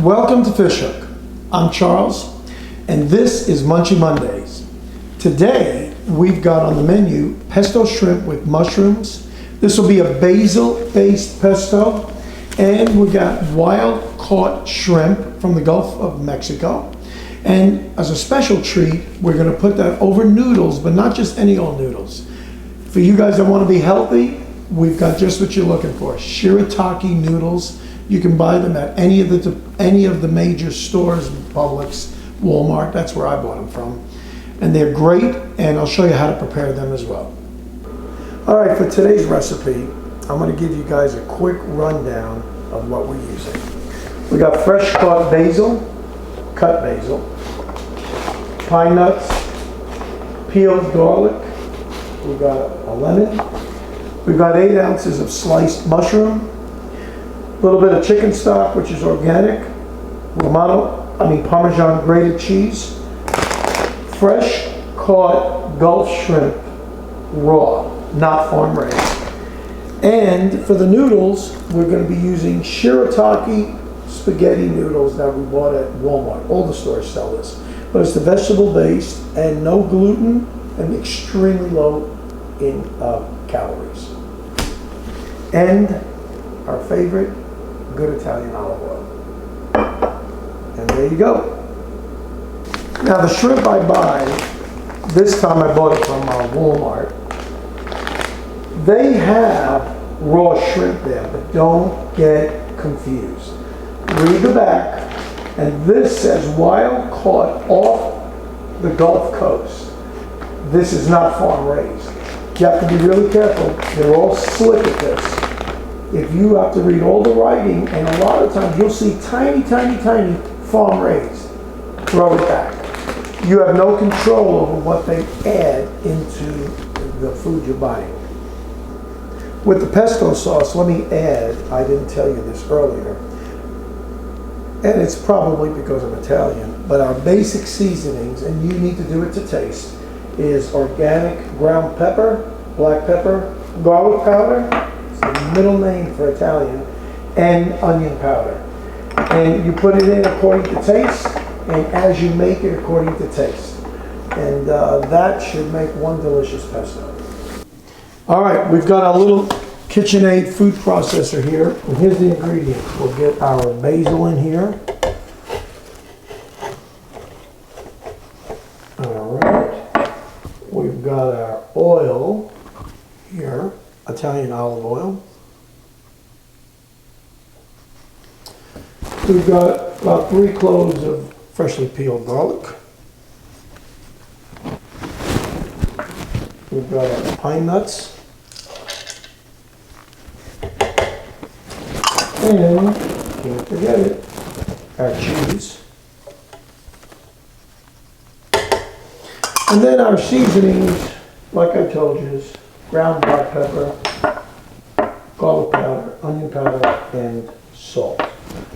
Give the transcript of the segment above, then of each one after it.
Welcome to Fish Hook. I'm Charles, and this is Munchy Mondays. Today, we've got on the menu pesto shrimp with mushrooms. This will be a basil-based pesto, and we got wild-caught shrimp from the Gulf of Mexico. And as a special treat, we're gonna put that over noodles, but not just any old noodles. For you guys that wanna be healthy, we've got just what you're looking for. Shirataki noodles. You can buy them at any of the major stores, Publix, Walmart. That's where I bought them from. And they're great, and I'll show you how to prepare them as well. All right, for today's recipe, I'm gonna give you guys a quick rundown of what we're using. We got fresh caught basil, cut basil, pine nuts, peeled garlic, we've got a lemon, we've got 8 ounces of sliced mushroom, a little bit of chicken stock, which is organic, Parmesan grated cheese, fresh caught Gulf shrimp, raw, not farm raised. And for the noodles, we're going to be using Shirataki spaghetti noodles that we bought at Walmart. All the stores sell this. But it's the vegetable based and no gluten and extremely low in calories. And our favorite, good Italian olive oil. And there you go. Now the shrimp I buy, this time I bought it from Walmart. They have raw shrimp there, but don't get confused. Read the back, and this says wild caught off the Gulf Coast. This is not farm raised. You have to be really careful. They're all slick at this. If you have to read all the writing, and a lot of times you'll see tiny, tiny, tiny farm raised. Throw it back. You have no control over what they add into the food you're buying. With the pesto sauce, let me add, I didn't tell you this earlier, and it's probably because I'm Italian, but our basic seasonings, and you need to do it to taste, is organic ground pepper, black pepper, garlic powder, it's the middle name for Italian, and onion powder. And you put it in according to taste, and as you make it according to taste. And that should make one delicious pesto. All right, we've got our little KitchenAid food processor here, and here's the ingredients. We'll get our basil in here. All right, we've got our oil here, Italian olive oil. We've got about 3 cloves of freshly peeled garlic. We've got our pine nuts. And, can't forget it, our cheese. And then our seasonings, like I told you, is ground black pepper, garlic powder, onion powder, and salt.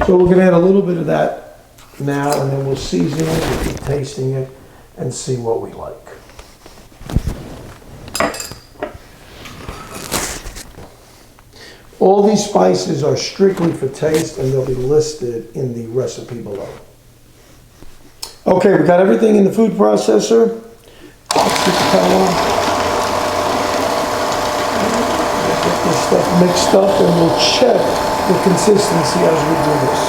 So we're going to add a little bit of that now, and then we'll season it, we'll keep tasting it, and see what we like. All these spices are strictly for taste, and they'll be listed in the recipe below. Okay, we got everything in the food processor. Let's get the power on. Get this stuff mixed up, and we'll check the consistency as we do this.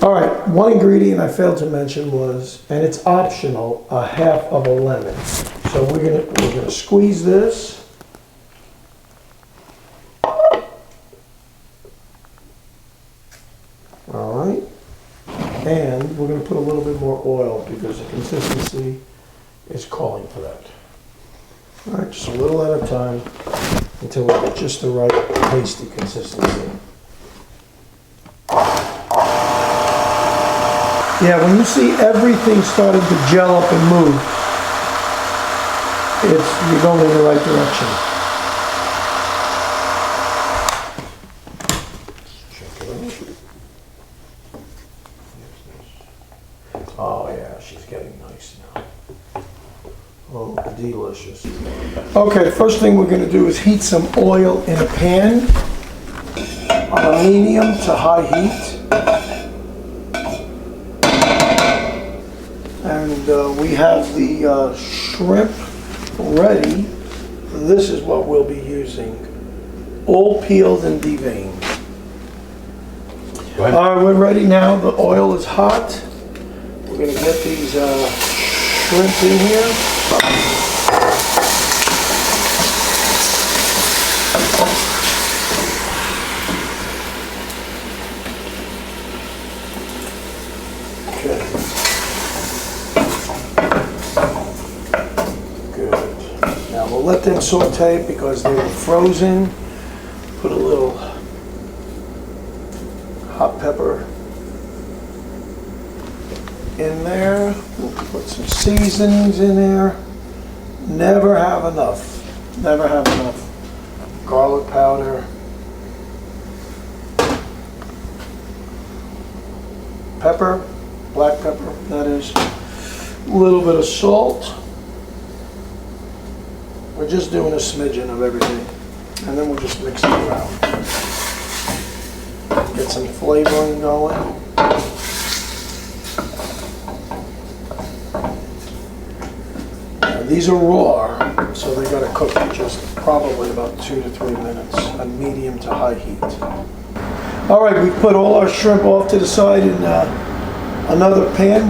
All right, one ingredient I failed to mention was, and it's optional, a half of a lemon. So we're gonna squeeze this. All right, and we're going to put a little bit more oil because the consistency is calling for that. All right, just a little at a time until we get just the right tasty consistency. Yeah, when you see everything starting to gel up and move, you're going in the right direction. Oh yeah, she's getting nice now. Oh, delicious. Okay, first thing we're going to do is heat some oil in a pan. on a medium to high heat. And we have the shrimp ready. This is what we'll be using. All peeled and deveined. All right, we're ready now. The oil is hot. We're going to get these shrimp in here. Okay. Good. Now we'll let them saute because they were frozen. Put a little hot pepper in there. We'll put some seasonings in there. Never have enough. Never have enough. Garlic powder. Pepper, black pepper, that is. A little bit of salt. We're just doing a smidgen of everything. And then we'll just mix it around. Get some flavoring going. These are raw, so they got to cook for just probably about 2 to 3 minutes, a medium to high heat. All right, we put all our shrimp off to the side in another pan.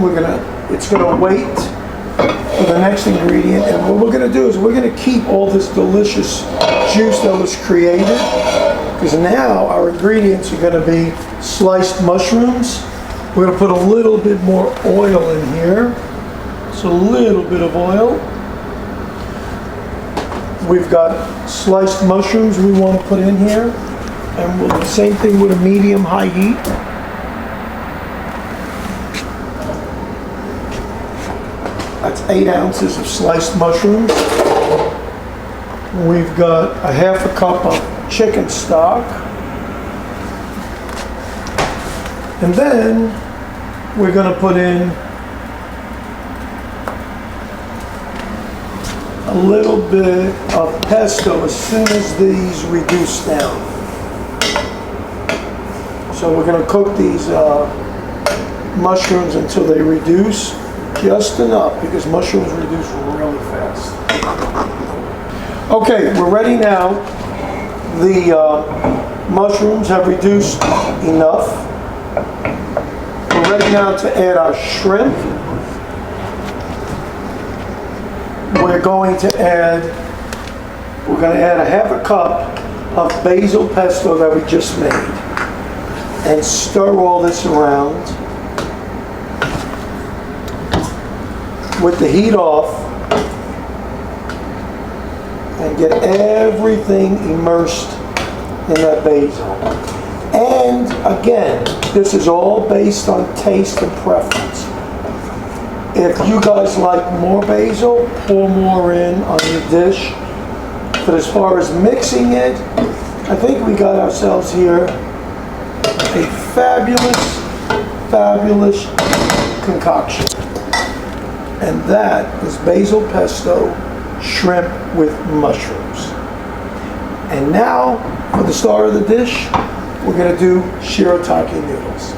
It's gonna wait for the next ingredient, and what we're gonna do is we're gonna keep all this delicious juice that was created, because now our ingredients are gonna be sliced mushrooms. We're gonna put a little bit more oil in here. So a little bit of oil. We've got sliced mushrooms we want to put in here. And we'll do the same thing with a medium-high heat. That's 8 ounces of sliced mushrooms. We've got a half a cup of chicken stock. And then we're going to put in a little bit of pesto as soon as these reduce down. So we're going to cook these mushrooms until they reduce just enough, because mushrooms reduce really fast. Okay, we're ready now. The mushrooms have reduced enough. We're ready now to add our shrimp. We're going to add a half a cup of basil pesto that we just made, and stir all this around with the heat off, and get everything immersed in that basil. And again, this is all based on taste and preference. If you guys like more basil, pour more in on your dish. But as far as mixing it, I think we got ourselves here a fabulous, fabulous concoction. And that is basil pesto shrimp with mushrooms. And now, for the star of the dish, we're going to do Shirataki noodles.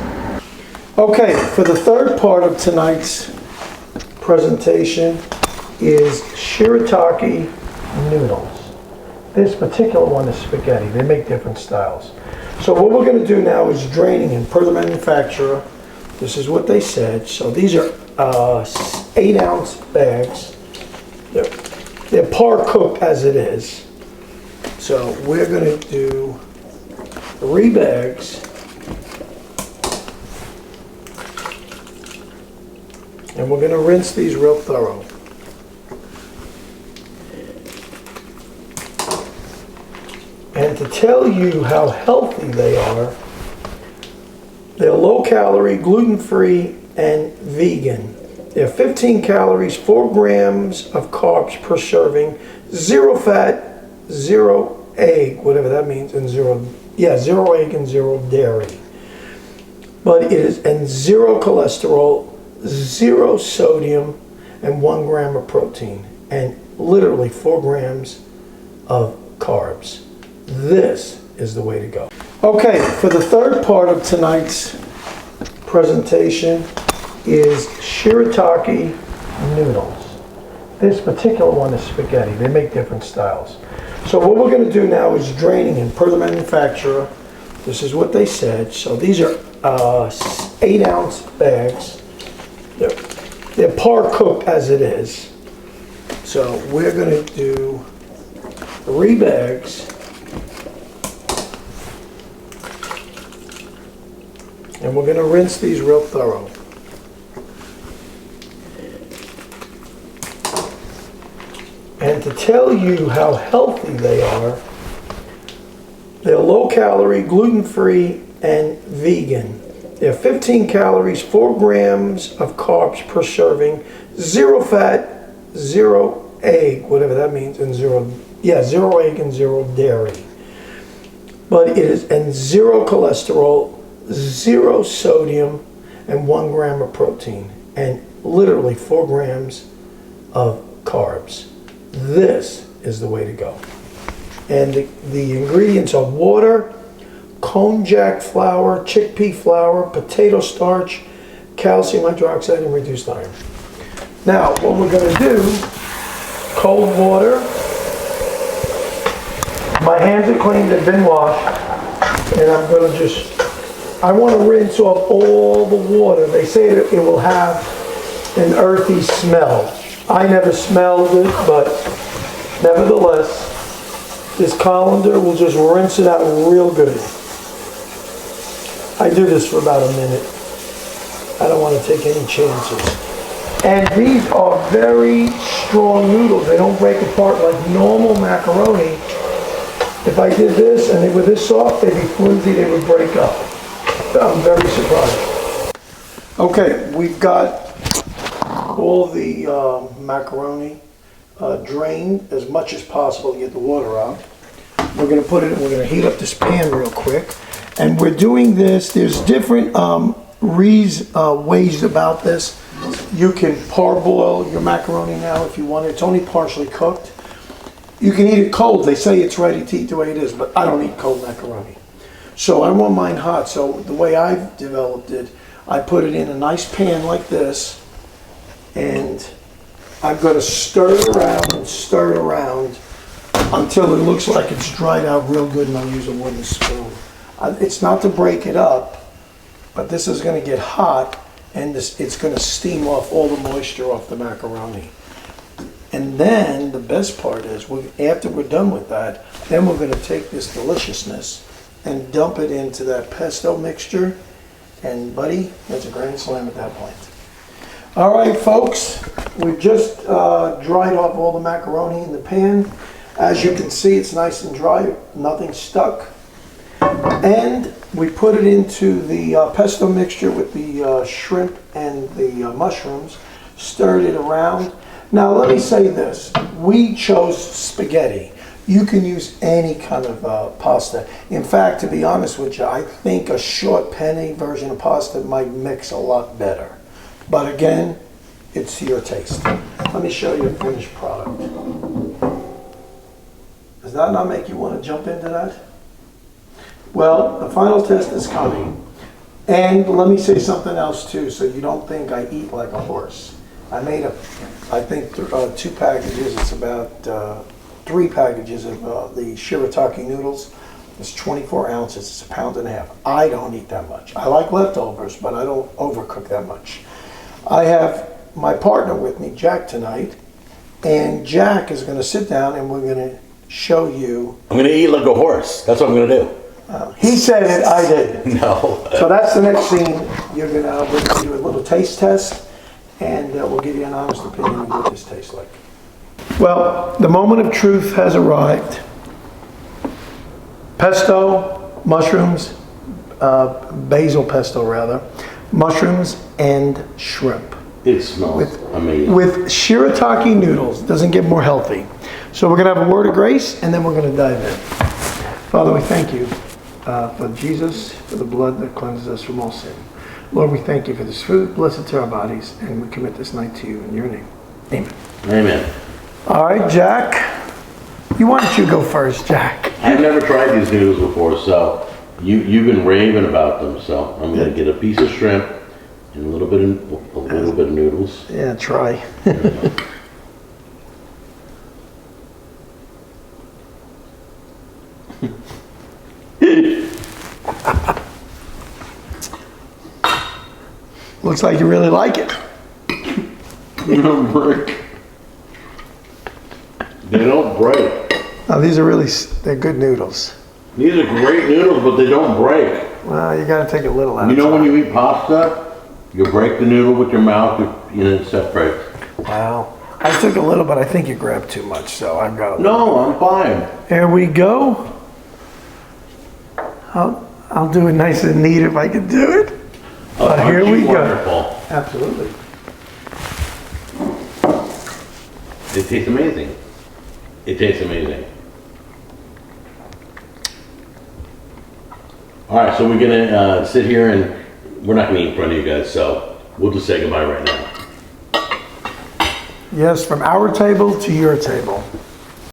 Okay, for the third part of tonight's presentation is Shirataki noodles. This particular one is spaghetti. They make different styles. So what we're going to do now is draining, and per the manufacturer, this is what they said. So these are 8-ounce bags. They're par cooked as it is. So we're going to do 3 bags. And we're going to rinse these real thorough. And to tell you how healthy they are, they're low calorie, gluten-free, and vegan. They're 15 calories, 4 grams of carbs per serving, 0 fat, 0 egg, whatever that means, and 0 egg and 0 dairy. But it is, and 0 cholesterol, 0 sodium, and 1 gram of protein, and literally 4 grams of carbs. This is the way to go. Okay, for the third part of tonight's presentation is Shirataki noodles. This particular one is spaghetti. They make different styles. So what we're going to do now is draining, and per the manufacturer, this is what they said. So these are 8-ounce bags. They're par cooked as it is. So we're going to do 3 bags. And we're going to rinse these real thorough. And to tell you how healthy they are, they're low calorie, gluten-free, and vegan. They're 15 calories, 4 grams of carbs per serving, 0 fat, 0 egg, whatever that means, and 0 egg and 0 dairy. But it is, and 0 cholesterol, 0 sodium, and 1 gram of protein, and literally 4 grams of carbs. This is the way to go. And the ingredients are water, konjac flour, chickpea flour, potato starch, calcium hydroxide, and reduced iron. Now, what we're going to do, cold water. My hands are clean, they've been washed, and I'm going to just, I want to rinse off all the water. They say that it will have an earthy smell. I never smelled it, but nevertheless, this colander will just rinse it out real good. I do this for about a minute. I don't want to take any chances. And these are very strong noodles. They don't break apart like normal macaroni. If I did this and they were this soft, they'd be flimsy, they would break up. I'm very surprised. Okay, we've got all the macaroni drained as much as possible to get the water out. We're going to put it, we're going to heat up this pan real quick. And we're doing this, there's different ways about this. You can parboil your macaroni now if you want it. It's only partially cooked. You can eat it cold. They say it's ready to eat the way it is, but I don't eat cold macaroni. So I want mine hot. So the way I've developed it, I put it in a nice pan like this, and I'm going to stir it around until it looks like it's dried out real good, and I'll use a wooden spoon. It's not to break it up, but this is going to get hot, and it's going to steam off all the moisture off the macaroni. And then the best part is, after we're done with that, then we're going to take this deliciousness and dump it into that pesto mixture, and buddy, that's a grand slam at that point. All right, folks, we've just dried off all the macaroni in the pan. As you can see, it's nice and dry, nothing stuck. And we put it into the pesto mixture with the shrimp and the mushrooms, stirred it around. Now let me say this, we chose spaghetti. You can use any kind of pasta. In fact, to be honest with you, I think a short penne version of pasta might mix a lot better. But again, it's to your taste. Let me show you a finished product. Does that not make you want to jump into that? Well, the final test is coming. And let me say something else too, so you don't think I eat like a horse. I made I think 2 packages. It's about 3 packages of the Shirataki noodles. It's 24 ounces. It's 1.5 pounds. I don't eat that much. I like leftovers, but I don't overcook that much. I have my partner with me, Jack, tonight, and Jack is going to sit down and we're going to show you. I'm going to eat like a horse. That's what I'm going to do. He said it, I did. No. So that's the next scene. We're going to do a little taste test, and we'll give you an honest opinion of what this tastes like. Well, the moment of truth has arrived. Pesto, mushrooms, basil pesto rather, mushrooms and shrimp. It smells amazing. With Shirataki noodles. Doesn't get more healthy. So we're going to have a word of grace, and then we're going to dive in. Father, we thank you for Jesus, for the blood that cleanses us from all sin. Lord, we thank you for this food. Bless it to our bodies, and we commit this night to you in your name. Amen. Amen. All right, Jack. Why don't you go first, Jack? I've never tried these noodles before, so You've been raving about them, so I'm gonna get a piece of shrimp and a little bit of noodles. Yeah, try. Looks like you really like it. They don't break. They don't break. Oh, these are they're good noodles. These are great noodles, but they don't break. Well, you gotta take a little out. You know when you eat pasta, you break the noodle with your mouth, it separates. Wow. I took a little, but I think you grabbed too much, so I've got a little. No, I'm fine. There we go. I'll do it nice and neat if I can do it. But here we go. Wonderful. Absolutely. It tastes amazing. It tastes amazing. All right, so we're gonna sit here and we're not gonna eat in front of you guys, so we'll just say goodbye right now. Yes, from our table to your table.